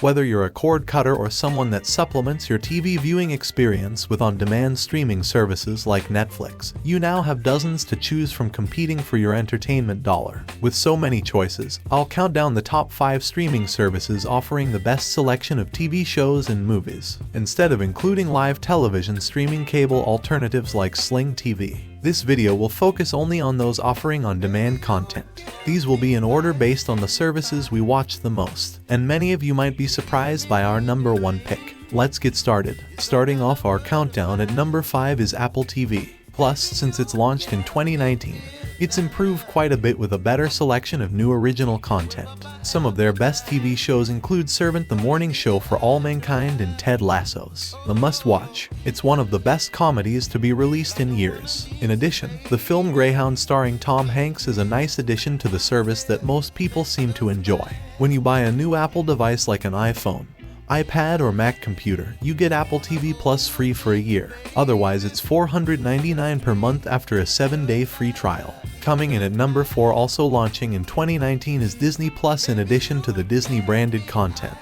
Whether you're a cord cutter or someone that supplements your TV viewing experience with on-demand streaming services like Netflix, you now have dozens to choose from competing for your entertainment dollar. With so many choices, I'll count down the top 5 streaming services offering the best selection of TV shows and movies, instead of including live television streaming cable alternatives like Sling TV. This video will focus only on those offering on-demand content. These will be in order based on the services we watch the most, and many of you might be surprised by our number 1 pick. Let's get started. Starting off our countdown at number 5 is Apple TV. Plus, since it's launched in 2019, it's improved quite a bit with a better selection of new original content. Some of their best TV shows include Servant the Morning Show for All Mankind and Ted Lasso's the must-watch. It's one of the best comedies to be released in years. In addition, the film Greyhound starring Tom Hanks is a nice addition to the service that most people seem to enjoy. When you buy a new Apple device like an iPhone, iPad or Mac computer, you get Apple TV Plus free for a year. Otherwise, it's $499 per month after a 7-day free trial. Coming in at number 4, also launching in 2019, is Disney Plus in addition to the Disney-branded content.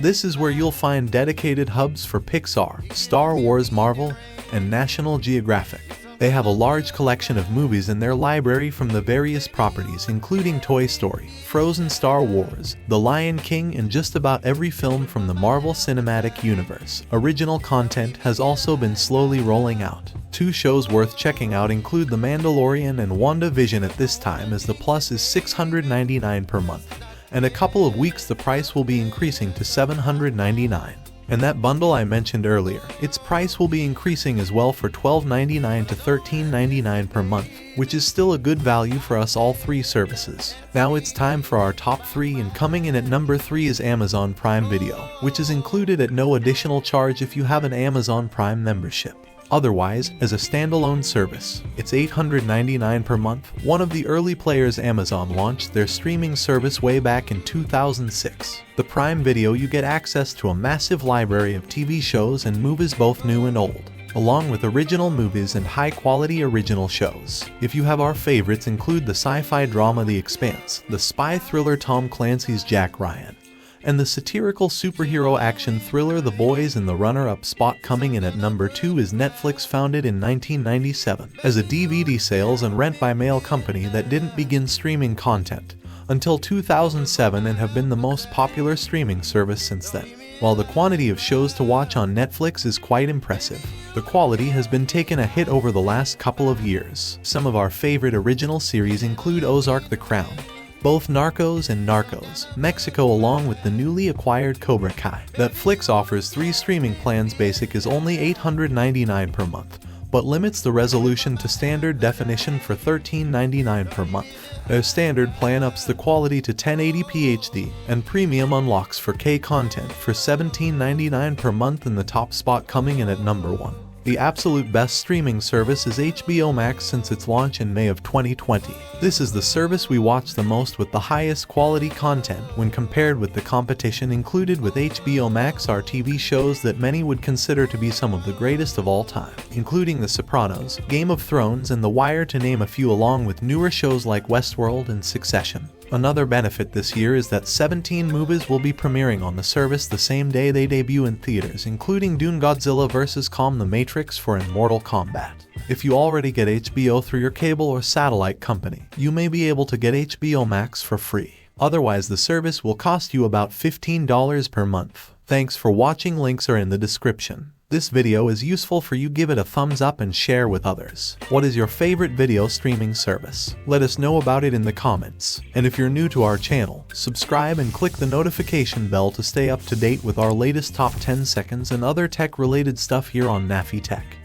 This is where you'll find dedicated hubs for Pixar, Star Wars, Marvel, and National Geographic. They have a large collection of movies in their library from the various properties, including Toy Story, Frozen, Star Wars, The Lion King, and just about every film from the Marvel Cinematic Universe. Original content has also been slowly rolling out. 2 shows worth checking out include The Mandalorian and WandaVision at this time, as the Plus is $699 per month. And a couple of weeks the price will be increasing to $799. And that bundle I mentioned earlier, its price will be increasing as well for $12.99 to $13.99 per month, which is still a good value for us all 3 services. Now it's time for our top 3, and coming in at number 3 is Amazon Prime Video, which is included at no additional charge if you have an Amazon Prime membership. Otherwise, as a standalone service, it's $899 per month. One of the early players, Amazon launched their streaming service way back in 2006. The Prime Video, you get access to a massive library of TV shows and movies, both new and old, along with original movies and high-quality original shows. If you have our favorites, include the sci-fi drama The Expanse, the spy thriller Tom Clancy's Jack Ryan, and the satirical superhero action thriller The Boys. In the runner-up spot, coming in at number 2, is Netflix. Founded in 1997 as a DVD sales and rent-by-mail company that didn't begin streaming content until 2007 and have been the most popular streaming service since then. While the quantity of shows to watch on Netflix is quite impressive, the quality has been taking a hit over the last couple of years. Some of our favorite original series include Ozark, The Crown, both Narcos and Narcos Mexico, along with the newly acquired Cobra Kai. Netflix offers 3 streaming plans. Basic is only $899 per month, but limits the resolution to standard definition for $13.99 per month. Their standard plan ups the quality to 1080p HD, and premium unlocks 4K content for $17.99 per month. In the top spot, coming in at number 1, the absolute best streaming service is HBO Max since its launch in May of 2020. This is the service we watch the most with the highest quality content when compared with the competition. Included with HBO Max are TV shows that many would consider to be some of the greatest of all time, including The Sopranos, Game of Thrones, and The Wire, to name a few, along with newer shows like Westworld and Succession. Another benefit this year is that 17 movies will be premiering on the service the same day they debut in theaters, including Dune, Godzilla vs. Kong, The Matrix, and Mortal Kombat. If you already get HBO through your cable or satellite company, you may be able to get HBO Max for free. Otherwise, the service will cost you about $15 per month. Thanks for watching. Links are in the description. This video is useful for you. Give it a thumbs up and share with others. What is your favorite video streaming service? Let us know about it in the comments. And if you're new to our channel, subscribe and click the notification bell to stay up to date with our latest top 10 seconds and other tech-related stuff here on Nafi Tech.